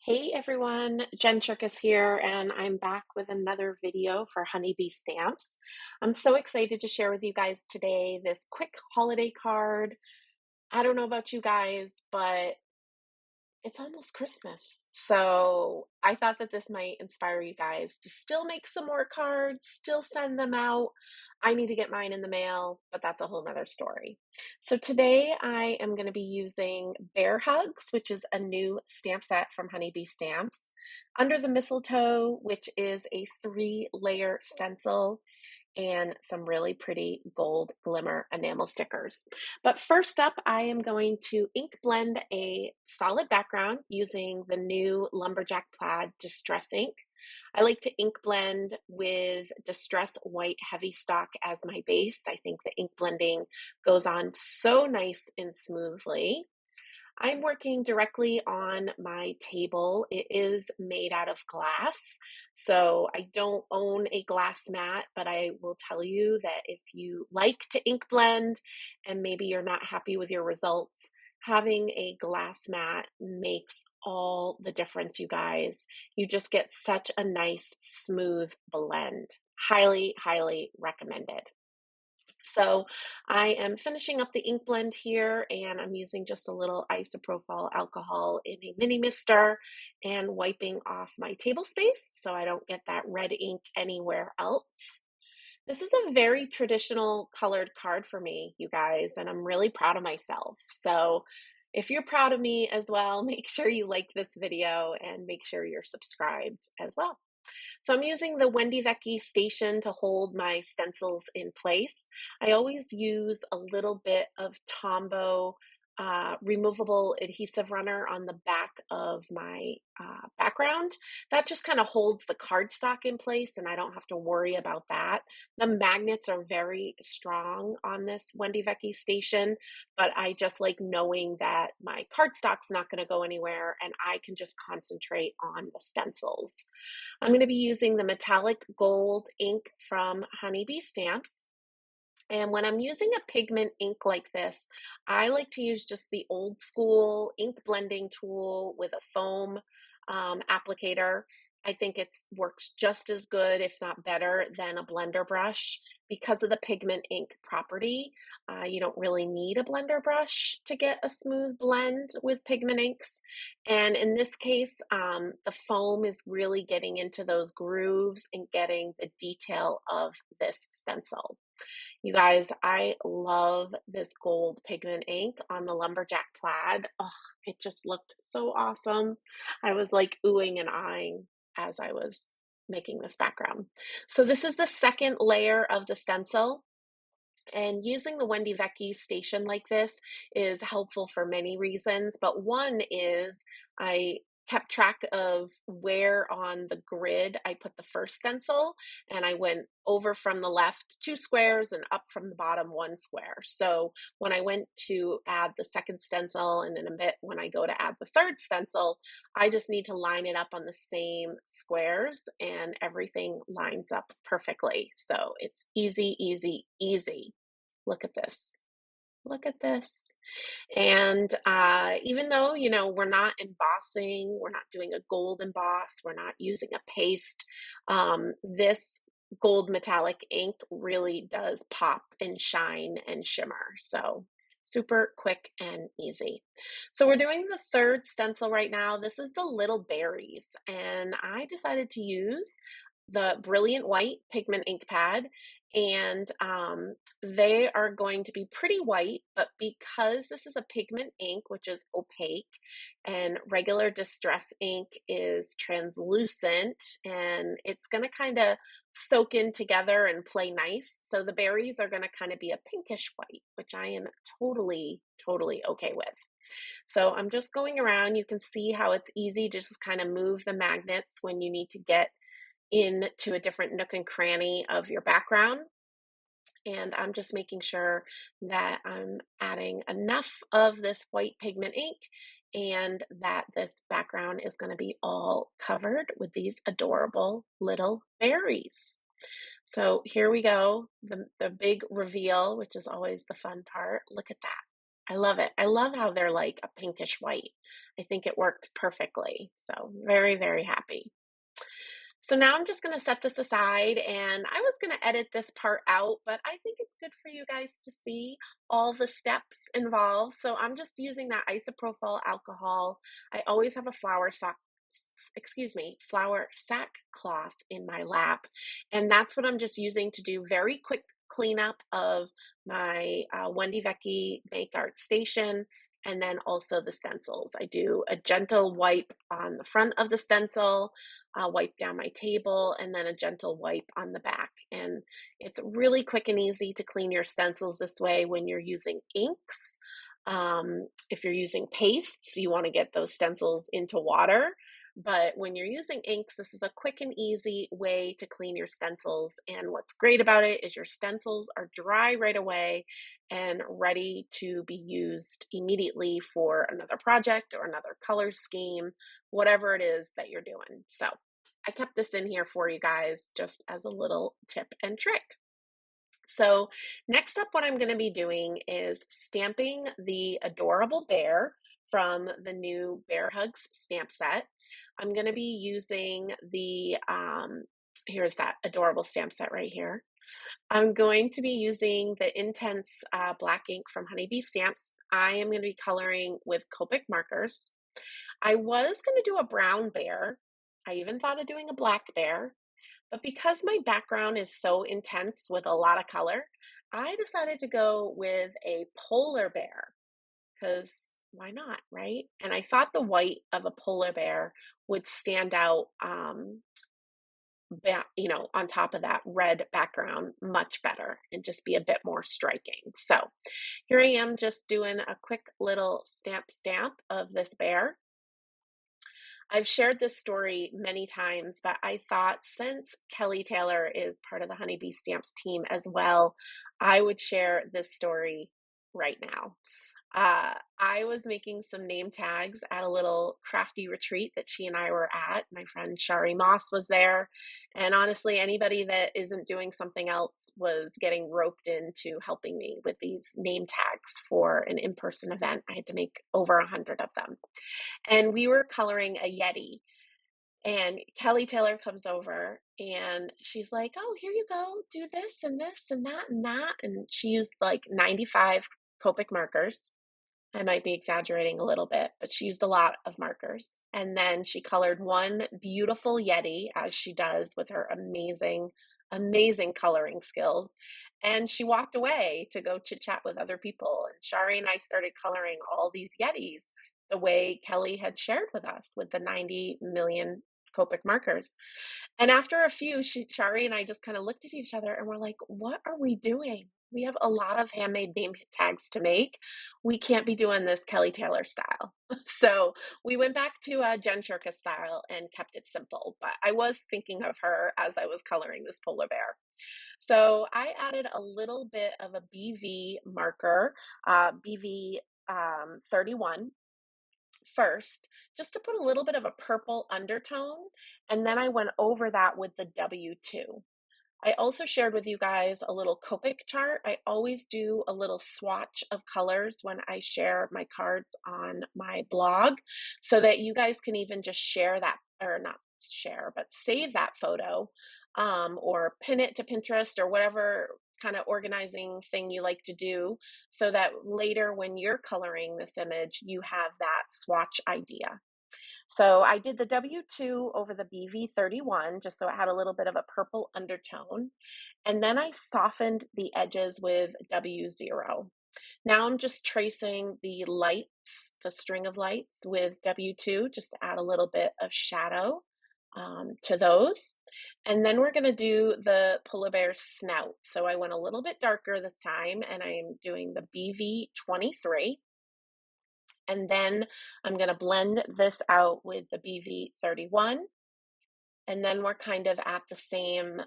Hey everyone, Jenn Shurkus here, and I'm back with another video for Honeybee Stamps. I'm so excited to share with you guys today this quick holiday card. I don't know about you guys, but it's almost Christmas. So I thought that this might inspire you guys to still make some more cards, still send them out. I need to get mine in the mail, but that's a whole nother story. So today I am going to be using Bear Hugs, which is a new stamp set from Honeybee Stamps, Under the Mistletoe, which is a 3-layer stencil, and some really pretty gold glimmer enamel stickers. But first up, I am going to ink blend a solid background using the new Lumberjack Plaid Distress Ink. I like to ink blend with Distress White Heavy Stock as my base. I think the ink blending goes on so nice and smoothly. I'm working directly on my table. It is made out of glass, so I don't own a glass mat, but I will tell you that if you like to ink blend and maybe you're not happy with your results, having a glass mat makes all the difference, you guys. You just get such a nice, smooth blend. Highly, highly recommended. So I am finishing up the ink blend here, and I'm using just a little isopropyl alcohol in a mini mister and wiping off my table space so I don't get that red ink anywhere else. This is a very traditional colored card for me, you guys, and I'm really proud of myself. So if you're proud of me as well, make sure you like this video and make sure you're subscribed as well. So I'm using the Wendy Vecchi station to hold my stencils in place. I always use a little bit of Tombow removable adhesive runner on the back of my background. That just kind of holds the cardstock in place and I don't have to worry about that. The magnets are very strong on this Wendy Vecchi station, but I just like knowing that my cardstock's not going to go anywhere and I can just concentrate on the stencils. I'm going to be using the metallic gold ink from Honeybee Stamps. And when I'm using a pigment ink like this, I like to use just the old school ink blending tool with a foam applicator. I think it works just as good, if not better, than a blender brush because of the pigment ink property. You don't really need a blender brush to get a smooth blend with pigment inks. And in this case, the foam is really getting into those grooves and getting the detail of this stencil. You guys, I love this gold pigment ink on the Lumberjack Plaid. Oh, it just looked so awesome. I was like oohing and eyeing as I was making this background. So this is the second layer of the stencil. And using the Wendy Vecchi station like this is helpful for many reasons, but one is I kept track of where on the grid I put the first stencil, and I went over from the left 2 squares and up from the bottom 1 square. So when I went to add the second stencil, and in a bit when I go to add the third stencil, I just need to line it up on the same squares and everything lines up perfectly. So it's easy, easy, easy. Look at this. Look at this. And even though, you know, we're not embossing, we're not doing a gold emboss, we're not using a paste, this gold metallic ink really does pop and shine and shimmer. So super quick and easy. So we're doing the third stencil right now. This is the little berries, and I decided to use the Brilliant White pigment ink pad, and they are going to be pretty white, but because this is a pigment ink, which is opaque, and regular distress ink is translucent, and it's going to kind of soak in together and play nice. So the berries are going to kind of be a pinkish white, which I am totally, totally okay with. So I'm just going around. You can see how it's easy to just kind of move the magnets when you need to get into a different nook and cranny of your background. And I'm just making sure that I'm adding enough of this white pigment ink and that this background is going to be all covered with these adorable little berries. So here we go, the big reveal, which is always the fun part. Look at that. I love it. I love how they're like a pinkish white. I think it worked perfectly. So very, very happy. So now I'm just going to set this aside and I was going to edit this part out, but I think it's good for you guys to see all the steps involved. So I'm just using that isopropyl alcohol. I always have a flour sackcloth in my lap. And that's what I'm just using to do very quick cleanup of my Wendy Vecchi Make Art Station, and then also the stencils. I do a gentle wipe on the front of the stencil, wipe down my table, and then a gentle wipe on the back. And it's really quick and easy to clean your stencils this way when you're using inks. If you're using pastes, you want to get those stencils into water. But when you're using inks, this is a quick and easy way to clean your stencils. And what's great about it is your stencils are dry right away and ready to be used immediately for another project or another color scheme, whatever it is that you're doing. So I kept this in here for you guys just as a little tip and trick. So next up, what I'm going to be doing is stamping the adorable bear from the new Bear Hugs stamp set. I'm going to be using the, here's that adorable stamp set right here. I'm going to be using the Intense Black ink from Honeybee Stamps. I am going to be coloring with Copic markers. I was going to do a brown bear. I even thought of doing a black bear. But because my background is so intense with a lot of color, I decided to go with a polar bear because why not, right? And I thought the white of a polar bear would stand out, on top of that red background much better and just be a bit more striking. So here I am just doing a quick little stamp of this bear. I've shared this story many times, but I thought since Kelly Taylor is part of the Honeybee Stamps team as well, I would share this story right now. I was making some name tags at a little crafty retreat that she and I were at. My friend Shari Moss was there. And honestly, anybody that isn't doing something else was getting roped into helping me with these name tags for an in-person event. I had to make over 100 of them. And we were coloring a Yeti. And Kelly Taylor comes over and she's like, oh, here you go. Do this and this and that and that. And she used like 95 Copic markers. I might be exaggerating a little bit, but she used a lot of markers. And then she colored one beautiful Yeti, as she does with her amazing, amazing coloring skills. And she walked away to go chit chat with other people. And Shari and I started coloring all these Yetis the way Kelly had shared with us with the 90 million Copic markers. And after a few, Shari and I just kind of looked at each other and we're like, what are we doing? We have a lot of handmade name tags to make. We can't be doing this Kelly Taylor style. So we went back to Jenn Shurkus style and kept it simple. But I was thinking of her as I was coloring this polar bear. So I added a little bit of a BV marker, BV 31 first, just to put a little bit of a purple undertone. And then I went over that with the W2. I also shared with you guys a little Copic chart. I always do a little swatch of colors when I share my cards on my blog so that you guys can even just share that, or not share, but save that photo or pin it to Pinterest or whatever kind of organizing thing you like to do so that later when you're coloring this image, you have that swatch idea. So I did the W2 over the BV31 just so it had a little bit of a purple undertone. And then I softened the edges with W0. Now I'm just tracing the lights, the string of lights with W2 just to add a little bit of shadow to those. And then we're going to do the polar bear's snout. So I went a little bit darker this time and I'm doing the BV23. And then I'm going to blend this out with the BV31. And then we're kind of at the same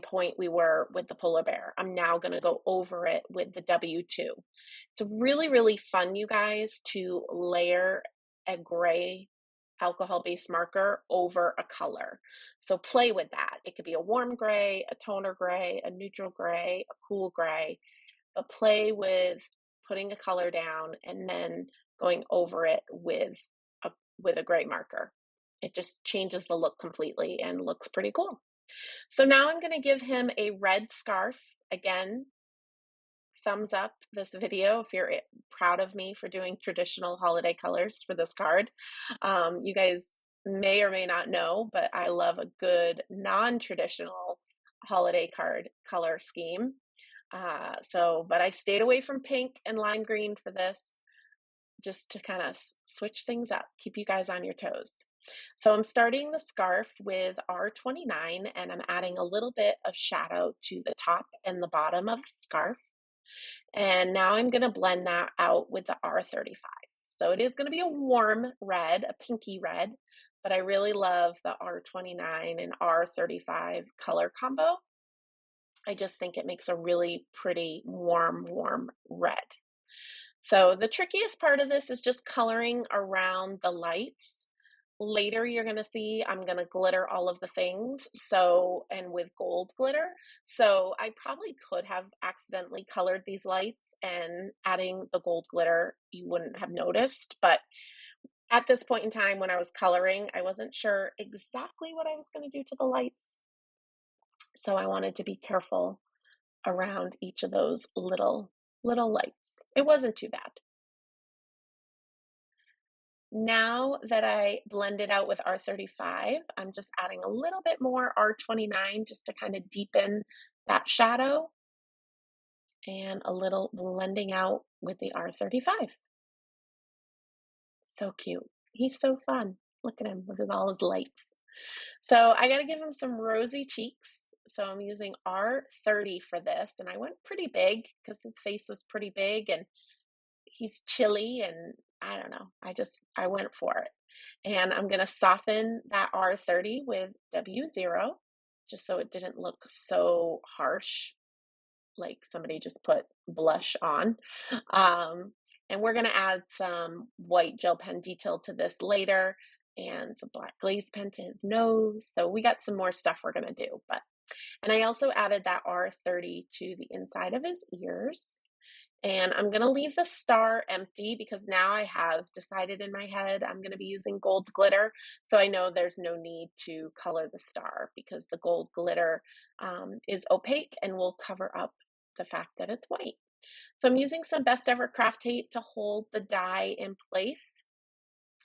point we were with the polar bear. I'm now going to go over it with the W2. It's really, really fun, you guys, to layer a gray alcohol-based marker over a color. So play with that. It could be a warm gray, a toner gray, a neutral gray, a cool gray, but play with putting a color down and then going over it with a gray marker. It just changes the look completely and looks pretty cool. So now I'm going to give him a red scarf. Again, thumbs up this video if you're proud of me for doing traditional holiday colors for this card. You guys may or may not know, but I love a good non-traditional holiday card color scheme. But I stayed away from pink and lime green for this, just to kind of switch things up, keep you guys on your toes. So I'm starting the scarf with R29 and I'm adding a little bit of shadow to the top and the bottom of the scarf. And now I'm going to blend that out with the R35. So it is going to be a warm red, a pinky red, but I really love the R29 and R35 color combo. I just think it makes a really pretty warm red. So the trickiest part of this is just coloring around the lights. Later, you're going to see I'm going to glitter all of the things, and with gold glitter. So I probably could have accidentally colored these lights, and adding the gold glitter, you wouldn't have noticed. But at this point in time, when I was coloring, I wasn't sure exactly what I was going to do to the lights. So I wanted to be careful around each of those little lights. It wasn't too bad. Now that I blend it out with R35, I'm just adding a little bit more R29 just to kind of deepen that shadow, and a little blending out with the R35. So cute. He's so fun. Look at him with all his lights. So I got to give him some rosy cheeks. So I'm using R30 for this, and I went pretty big because his face was pretty big and he's chilly, and I don't know. I went for it. And I'm going to soften that R30 with W0 just so it didn't look so harsh, like somebody just put blush on. And we're going to add some white gel pen detail to this later and some black glaze pen to his nose. So we got some more stuff we're going to do. And I also added that R30 to the inside of his ears. And I'm going to leave the star empty because now I have decided in my head I'm going to be using gold glitter. So I know there's no need to color the star because the gold glitter is opaque and will cover up the fact that it's white. So I'm using some Best Ever craft tape to hold the die in place.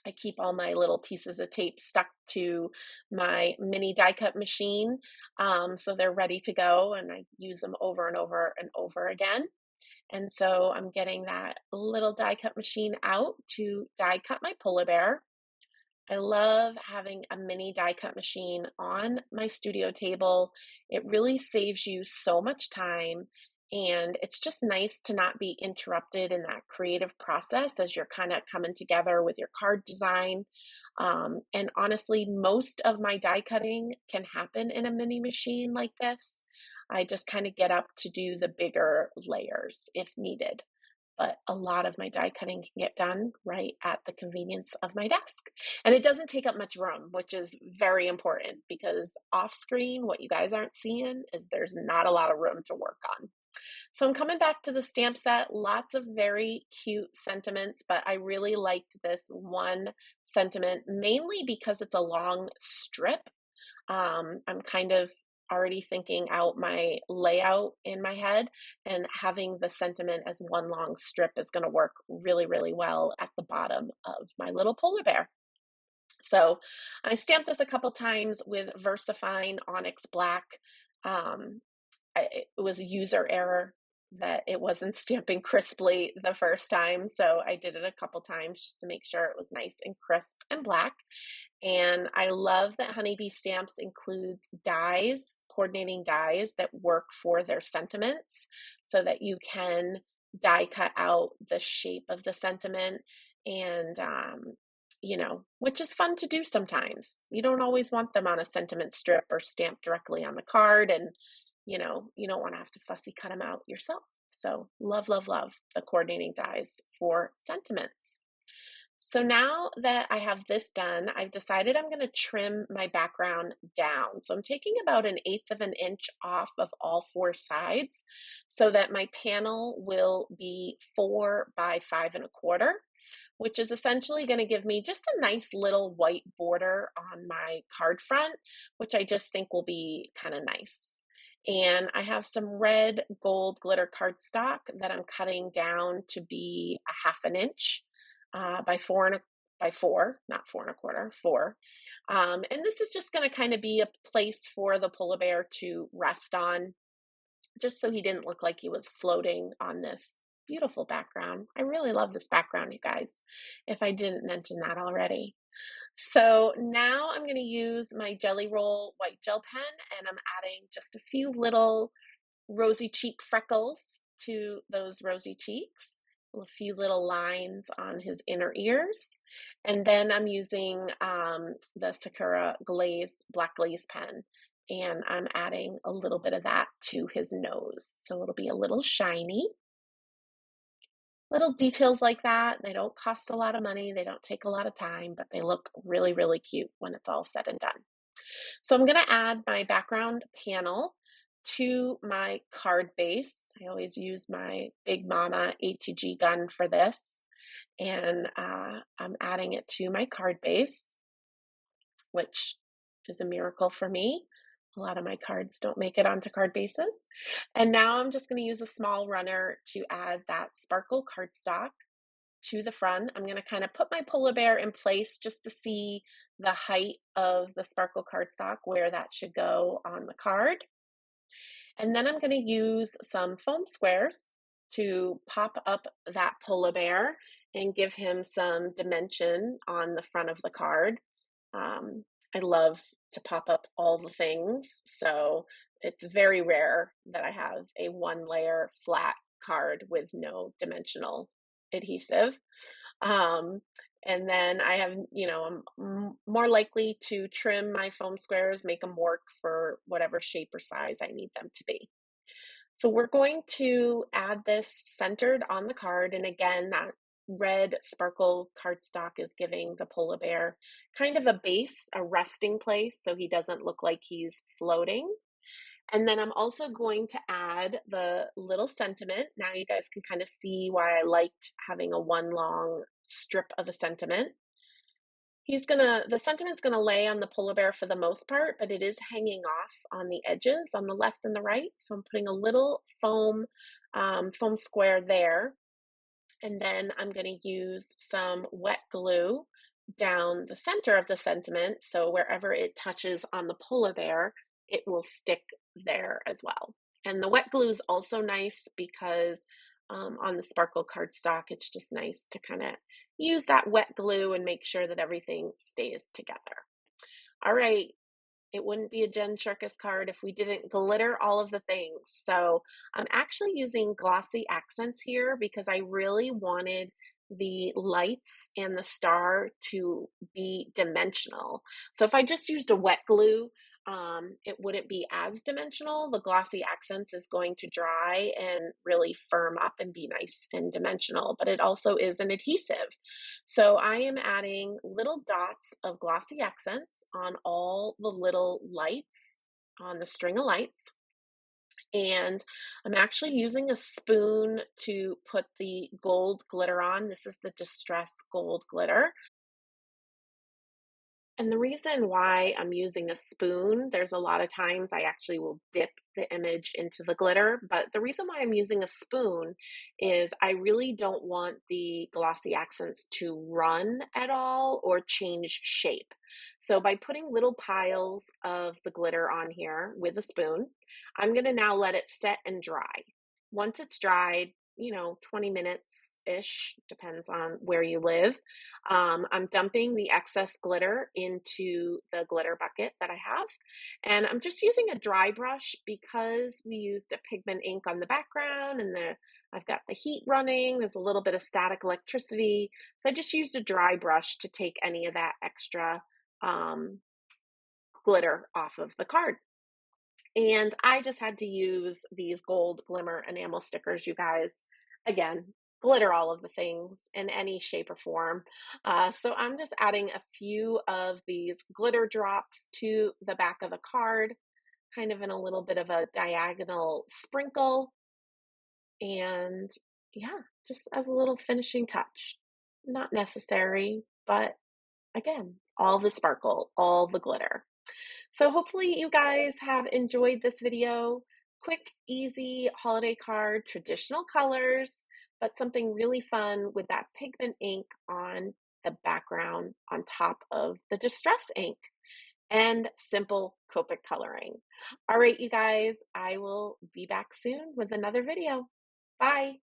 I keep all my little pieces of tape stuck to my mini die cut machine, so they're ready to go, and I use them over and over and over again. And so I'm getting that little die cut machine out to die cut my polar bear. I love having a mini die cut machine on my studio table. It really saves you so much time, and it's just nice to not be interrupted in that creative process as you're kind of coming together with your card design. And honestly, most of my die cutting can happen in a mini machine like this. I just kind of get up to do the bigger layers if needed. But a lot of my die cutting can get done right at the convenience of my desk. And it doesn't take up much room, which is very important because off screen, what you guys aren't seeing is there's not a lot of room to work on. So I'm coming back to the stamp set, lots of very cute sentiments, but I really liked this one sentiment, mainly because it's a long strip. I'm kind of already thinking out my layout in my head, and having the sentiment as one long strip is going to work really, really well at the bottom of my little polar bear. So I stamped this a couple times with VersaFine Onyx Black. It was a user error that it wasn't stamping crisply the first time, so I did it a couple times just to make sure it was nice and crisp and black. And I love that Honeybee Stamps includes dies, coordinating dies that work for their sentiments so that you can die cut out the shape of the sentiment, and which is fun to do sometimes. You don't always want them on a sentiment strip or stamped directly on the card, and you don't want to have to fussy cut them out yourself. So love the coordinating dies for sentiments. So now that I have this done, I've decided I'm going to trim my background down. So I'm taking about 1/8 of an inch off of all four sides so that my panel will be 4 by 5 1/4, which is essentially going to give me just a nice little white border on my card front, which I just think will be kind of nice. And I have some red gold glitter cardstock that I'm cutting down to be 1/2 an inch by 4, not 4 1/4, 4. And this is just going to kind of be a place for the polar bear to rest on, just so he didn't look like he was floating on this beautiful background. I really love this background, you guys, if I didn't mention that already. So now I'm going to use my Jelly Roll white gel pen, and I'm adding just a few little rosy cheek freckles to those rosy cheeks, a few little lines on his inner ears. And then I'm using the Sakura Glaze Black Glaze pen, and I'm adding a little bit of that to his nose. So it'll be a little shiny. Little details like that, they don't cost a lot of money, they don't take a lot of time, but they look really, really cute when it's all said and done. So I'm gonna add my background panel to my card base. I always use my Big Mama ATG gun for this, and I'm adding it to my card base, which is a miracle for me. A lot of my cards don't make it onto card bases. And now I'm just going to use a small runner to add that sparkle cardstock to the front. I'm going to kind of put my polar bear in place just to see the height of the sparkle cardstock, where that should go on the card. And then I'm going to use some foam squares to pop up that polar bear and give him some dimension on the front of the card. I love to pop up all the things, so it's very rare that I have a one layer flat card with no dimensional adhesive. And then I have, I'm more likely to trim my foam squares, make them work for whatever shape or size I need them to be. So we're going to add this centered on the card, and again, that red sparkle cardstock is giving the polar bear kind of a base, a resting place, so he doesn't look like he's floating. And then I'm also going to add the little sentiment. Now you guys can kind of see why I liked having a one long strip of a sentiment. The sentiment's gonna lay on the polar bear for the most part, but it is hanging off on the edges on the left and the right. So I'm putting a little foam square there. And then I'm going to use some wet glue down the center of the sentiment. So wherever it touches on the polar bear, it will stick there as well. And the wet glue is also nice because on the sparkle cardstock, it's just nice to kind of use that wet glue and make sure that everything stays together. All right, it wouldn't be a Jenn Shurkus card if we didn't glitter all of the things. So I'm actually using glossy accents here because I really wanted the lights and the star to be dimensional. So if I just used a wet glue, it wouldn't be as dimensional. The glossy accents is going to dry and really firm up and be nice and dimensional, but it also is an adhesive. So I am adding little dots of glossy accents on all the little lights, on the string of lights. And I'm actually using a spoon to put the gold glitter on. This is the Distress Gold Glitter. And the reason why I'm using a spoon, there's a lot of times I actually will dip the image into the glitter, but the reason why I'm using a spoon is I really don't want the glossy accents to run at all or change shape. So by putting little piles of the glitter on here with a spoon, I'm going to now let it set and dry. Once it's dried, 20 minutes-ish, depends on where you live. I'm dumping the excess glitter into the glitter bucket that I have. And I'm just using a dry brush because we used a pigment ink on the background and I've got the heat running. There's a little bit of static electricity. So I just used a dry brush to take any of that extra glitter off of the card. And I just had to use these gold glimmer enamel stickers, you guys. Again, glitter all of the things in any shape or form. So I'm just adding a few of these glitter drops to the back of the card, kind of in a little bit of a diagonal sprinkle. And yeah, just as a little finishing touch. Not necessary, but again, all the sparkle, all the glitter. So hopefully you guys have enjoyed this video. Quick, easy holiday card, traditional colors, but something really fun with that pigment ink on the background on top of the distress ink and simple Copic coloring. All right, you guys, I will be back soon with another video. Bye.